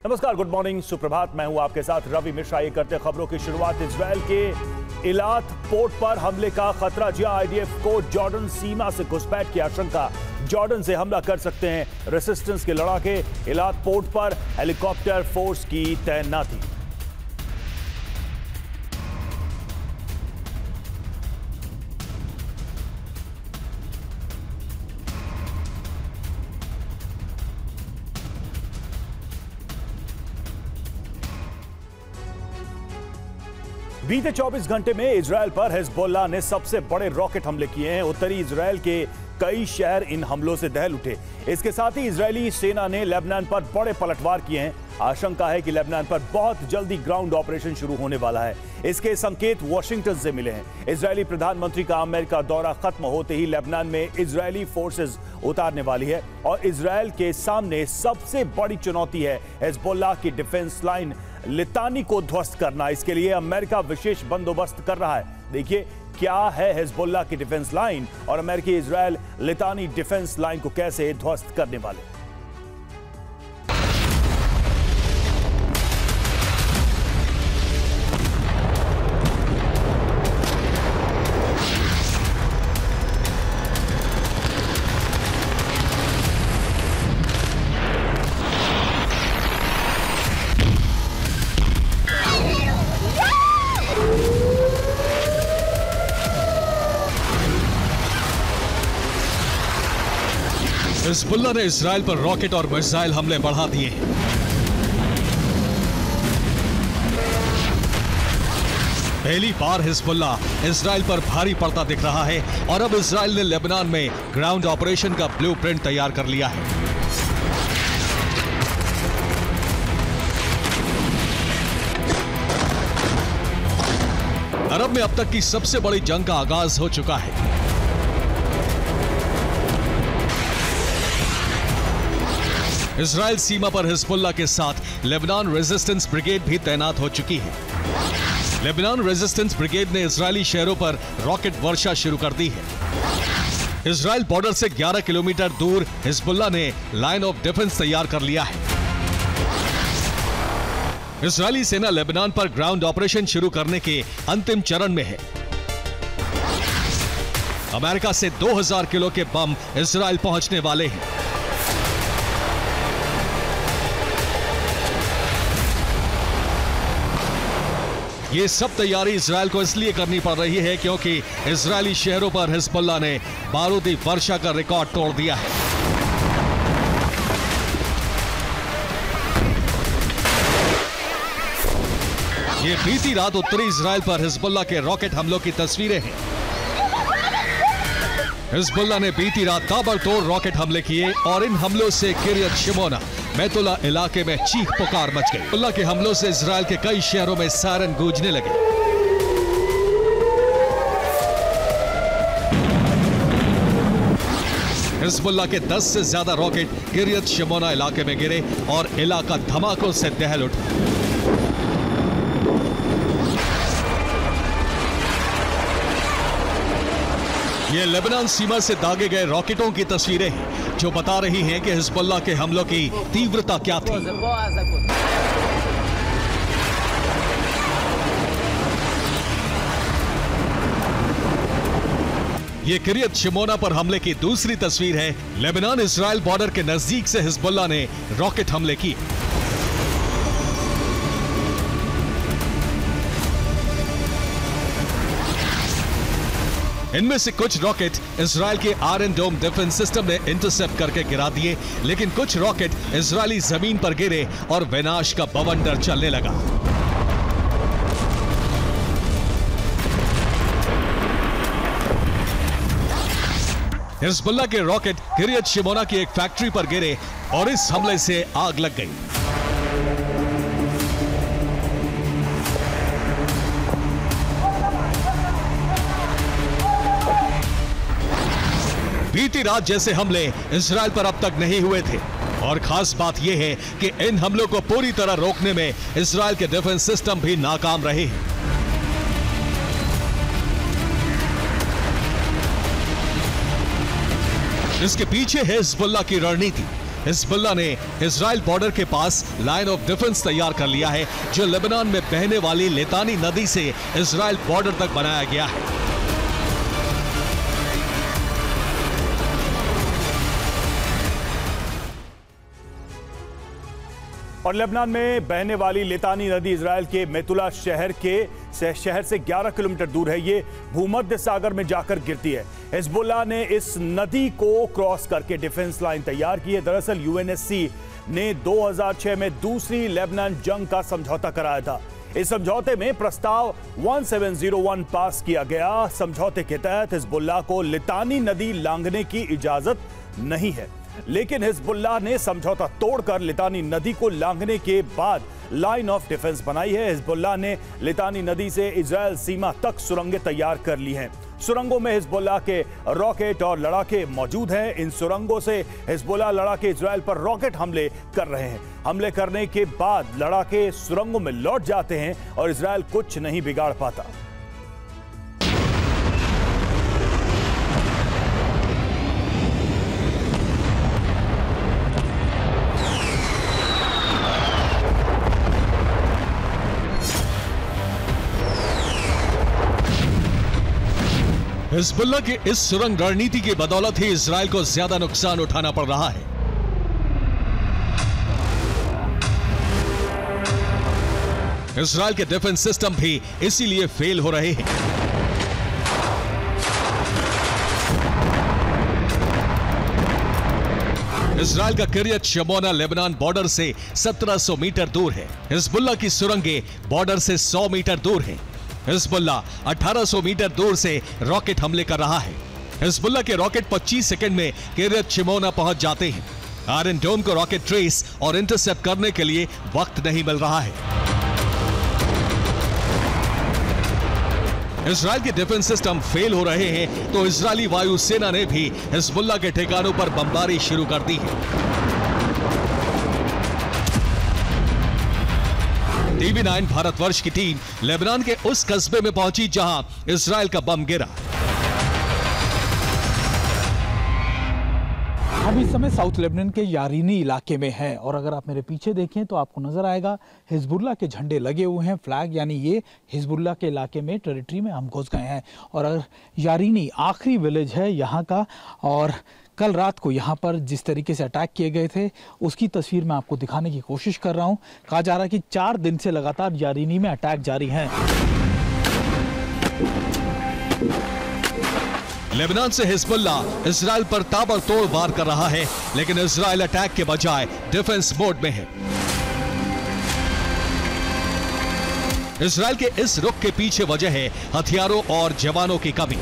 नमस्कार, good morning, सुप्रभात। मैं हूं आपके साथ रवि मिश्रा। ये करते खबरों की शुरुआत। इजरायल के इलात पोर्ट पर हमले का खतरा। जी आईडीएफ को जॉर्डन सीमा से घुसपैठ की आशंका। जॉर्डन से हमला कर सकते हैं रेसिस्टेंस के लड़ाके। इलात पोर्ट पर हेलीकॉप्टर फोर्स की तैनाती। बीते 24 घंटे में इजरायल पर हिजबुल्लाह ने सबसे बड़े रॉकेट हमले किए हैं। उत्तरी इजरायल के कई शहर इन हमलों से दहल उठे। इसके साथ ही इजरायली सेना ने लेबनान पर बड़े पलटवार किए हैं। आशंका है कि लेबनान पर बहुत जल्दी ग्राउंड ऑपरेशन शुरू होने वाला है। इसके संकेत वॉशिंगटन से मिले हैं। इजरायली प्रधानमंत्री का अमेरिका दौरा खत्म होते ही लेबनान में इजरायली फोर्सेस उतारने वाली है और इजरायल के सामने सबसे बड़ी चुनौती है हिजबुल्लाह की डिफेंस लाइन लितानी को ध्वस्त करना। इसके लिए अमेरिका विशेष बंदोबस्त कर रहा है। देखिए क्या है हिजबुल्लाह की डिफेंस लाइन और अमेरिकी इजरायल लितानी डिफेंस लाइन को कैसे ध्वस्त करने वाले। हिजबुल्लाह ने इजरायल पर रॉकेट और मिसाइल हमले बढ़ा दिए। पहली बार हिजबुल्लाह इजरायल पर भारी पड़ता दिख रहा है और अब इजरायल ने लेबनान में ग्राउंड ऑपरेशन का ब्लूप्रिंट तैयार कर लिया है। अरब में अब तक की सबसे बड़ी जंग का आगाज हो चुका है। इजरायल सीमा पर हिजबुल्लाह के साथ लेबनान रेजिस्टेंस ब्रिगेड भी तैनात हो चुकी है। लेबनान रेजिस्टेंस ब्रिगेड ने इजरायली शहरों पर रॉकेट वर्षा शुरू कर दी है। इजरायल बॉर्डर से 11 किलोमीटर दूर हिजबुल्लाह ने लाइन ऑफ डिफेंस तैयार कर लिया है। इजरायली सेना लेबनान पर ग्राउंड ऑपरेशन शुरू करने के अंतिम चरण में है। अमेरिका से 2000 किलो के बम इजरायल पहुंचने वाले हैं। ये सब तैयारी इजरायल को इसलिए करनी पड़ रही है क्योंकि इजरायली शहरों पर हिजबुल्लाह ने बारूदी वर्षा का रिकॉर्ड तोड़ दिया है। ये बीती रात उत्तरी इजरायल पर हिजबुल्लाह के रॉकेट हमलों की तस्वीरें हैं। हिजबुल्लाह ने बीती रात ताबड़तोड़ रॉकेट हमले किए और इन हमलों से किरियत शिमोना मैतुला इलाके में चीख पुकार मच गई। हिजबुल्लाह के हमलों से इजरायल के कई शहरों में सायरन गूंजने लगे। हिजबुल्लाह के 10 से ज्यादा रॉकेट किरियत शिमोना इलाके में गिरे और इलाका धमाकों से दहल उठा। ये लेबनान सीमा से दागे गए रॉकेटों की तस्वीरें हैं जो बता रही हैं कि हिजबुल्लाह के हमलों की तीव्रता क्या थी। ये किरियत शिमोना पर हमले की दूसरी तस्वीर है। लेबनान इजरायल बॉर्डर के नजदीक से हिजबुल्लाह ने रॉकेट हमले किए। इनमें से कुछ रॉकेट इजरायल के आयरन डोम डिफेंस सिस्टम ने इंटरसेप्ट करके गिरा दिए, लेकिन कुछ रॉकेट इजरायली जमीन पर गिरे और विनाश का बवंडर चलने लगा। हिजबुल्लाह के रॉकेट किरियत शिमोना की एक फैक्ट्री पर गिरे और इस हमले से आग लग गई। बीती रात जैसे हमले इजरायल पर अब तक नहीं हुए थे और खास बात यह है कि इन हमलों को पूरी तरह रोकने में इजरायल के डिफेंस सिस्टम भी नाकाम रहे हैं। इसके पीछे है हिजबुल्लाह की रणनीति। हिजबुल्लाह ने इजराइल बॉर्डर के पास लाइन ऑफ डिफेंस तैयार कर लिया है, जो लेबनान में बहने वाली लितानी नदी से इजराइल बॉर्डर तक बनाया गया है। और लेबनान में बहने वाली लितानी नदी इजराइल के मेतुला शहर से 11 किलोमीटर दूर है। ये भूमध्य सागर में जाकर गिरती है। हिजबुल्लाह ने इस नदी को क्रॉस करके डिफेंस लाइन तैयार की है। दरअसल यूएनएससी ने 2006 में दूसरी लेबनान जंग का समझौता कराया था। इस समझौते में प्रस्ताव 1701 पास किया गया। समझौते के तहत हिजबुल्लाह को लितानी नदी लांघने की इजाजत नहीं है, लेकिन हिजबुल्लाह ने समझौता तोड़कर लितानी नदी को लांघने के बाद लाइन ऑफ डिफेंस बनाई है। हिजबुल्लाह ने लितानी नदी से इजराइल सीमा तक सुरंगें तैयार कर ली हैं। सुरंगों में हिजबुल्लाह के रॉकेट और लड़ाके मौजूद हैं। इन सुरंगों से हिजबुल्लाह लड़ाके इजराइल पर रॉकेट हमले कर रहे हैं। हमले करने के बाद लड़ाके सुरंगों में लौट जाते हैं और इजराइल कुछ नहीं बिगाड़ पाता। हिजबुल्लाह की इस सुरंग रणनीति की बदौलत ही इजराइल को ज्यादा नुकसान उठाना पड़ रहा है। इजराइल के डिफेंस सिस्टम भी इसीलिए फेल हो रहे हैं। इजराइल का किरियत शमोना लेबनान बॉर्डर से 1700 मीटर दूर है। हिजबुल्लाह की सुरंगें बॉर्डर से 100 मीटर दूर हैं। हिजबुल्लाह 1800 मीटर दूर से रॉकेट हमले कर रहा है। हिजबुल्लाह के रॉकेट 25 सेकंड में किरियत शिमोना पहुंच जाते हैं। आयरन डोम को रॉकेट ट्रेस और इंटरसेप्ट करने के लिए वक्त नहीं मिल रहा है। इजराइल के डिफेंस सिस्टम फेल हो रहे हैं तो इजरायली वायुसेना ने भी हिजबुल्लाह के ठिकानों पर बमबारी शुरू कर दी है। TV9 भारतवर्ष की टीम लेबनान के उस कस्बे में पहुंची जहां इजराइल का बम गिरा। हम इस समय साउथ लेबनान के यारीनी इलाके में हैं और अगर आप मेरे पीछे देखें तो आपको नजर आएगा हिजबुल्लाह के झंडे लगे हुए हैं, फ्लैग, यानी ये हिजबुल्लाह के इलाके में, टेरिटरी में हम घुस गए हैं। और अगर यारीनी आखिरी विलेज है यहाँ का, और कल रात को यहाँ पर जिस तरीके से अटैक किए गए थे उसकी तस्वीर मैं आपको दिखाने की कोशिश कर रहा हूँ। कहा जा रहा है कि 4 दिन से लगातार यारीनी में अटैक जारी है। लेबनान से हिजबुल्लाह इजराइल पर ताबड़तोड़ वार कर रहा है, लेकिन इजराइल अटैक के बजाय डिफेंस मोड में है। इजराइल के इस रुख के पीछे वजह है हथियारों और जवानों की कमी।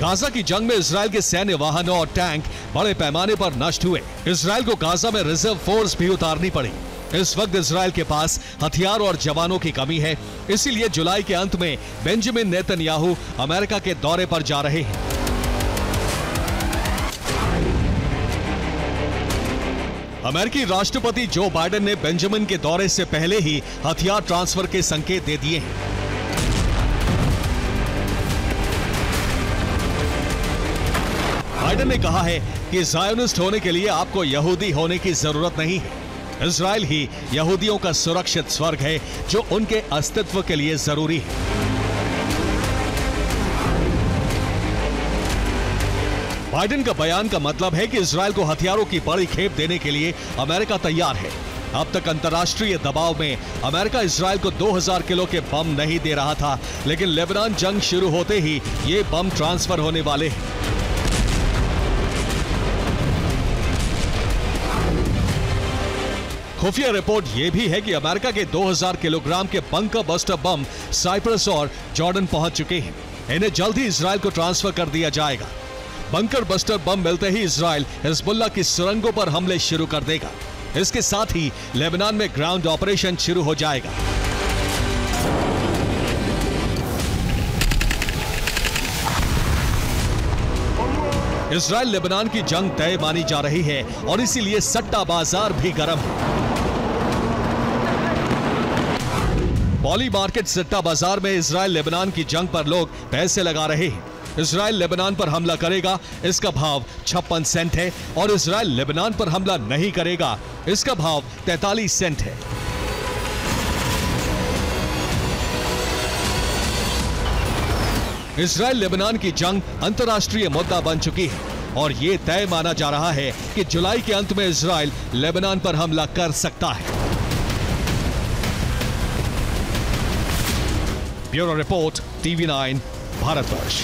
गाजा की जंग में इजराइल के सैन्य वाहनों और टैंक बड़े पैमाने पर नष्ट हुए। इजराइल को गाजा में रिजर्व फोर्स भी उतारनी पड़ी। इस वक्त इजराइल के पास हथियार और जवानों की कमी है, इसीलिए जुलाई के अंत में बेंजामिन नेतन्याहू अमेरिका के दौरे पर जा रहे हैं। अमेरिकी राष्ट्रपति जो बाइडेन ने बेंजामिन के दौरे से पहले ही हथियार ट्रांसफर के संकेत दे दिए हैं। बाइडेन ने कहा है कि ज़ायोनिस्ट होने के लिए आपको यहूदी होने की जरूरत नहीं है। इजराइल ही यहूदियों का सुरक्षित स्वर्ग है जो उनके अस्तित्व के लिए जरूरी है। बाइडेन का बयान का मतलब है कि इजराइल को हथियारों की बड़ी खेप देने के लिए अमेरिका तैयार है। अब तक अंतर्राष्ट्रीय दबाव में अमेरिका इजराइल को 2000 किलो के बम नहीं दे रहा था, लेकिन लेबनान जंग शुरू होते ही ये बम ट्रांसफर होने वाले हैं। खुफिया रिपोर्ट यह भी है कि अमेरिका के 2000 किलोग्राम के बंकर बस्टर बम साइप्रस और जॉर्डन पहुंच चुके हैं। इन्हें जल्द ही इजराइल को ट्रांसफर कर दिया जाएगा। बंकर बस्टर बम मिलते ही इजराइल हिजबुल्लाह की सुरंगों पर हमले शुरू कर देगा। इसके साथ ही लेबनान में ग्राउंड ऑपरेशन शुरू हो जाएगा। इजराइल लेबनान की जंग तय मानी जा रही है और इसीलिए सट्टा बाजार भी गर्म है। पॉली मार्केट सट्टा बाजार में इजराइल लेबनान की जंग पर लोग पैसे लगा रहे हैं। इजराइल लेबनान पर हमला करेगा, इसका भाव 56 सेंट है और इजराइल लेबनान पर हमला नहीं करेगा, इसका भाव 43 सेंट है। इजराइल लेबनान की जंग अंतर्राष्ट्रीय मुद्दा बन चुकी है और यह तय माना जा रहा है कि जुलाई के अंत में इजराइल लेबनान पर हमला कर सकता है। Bureau report, TV9, Bharatvarsh.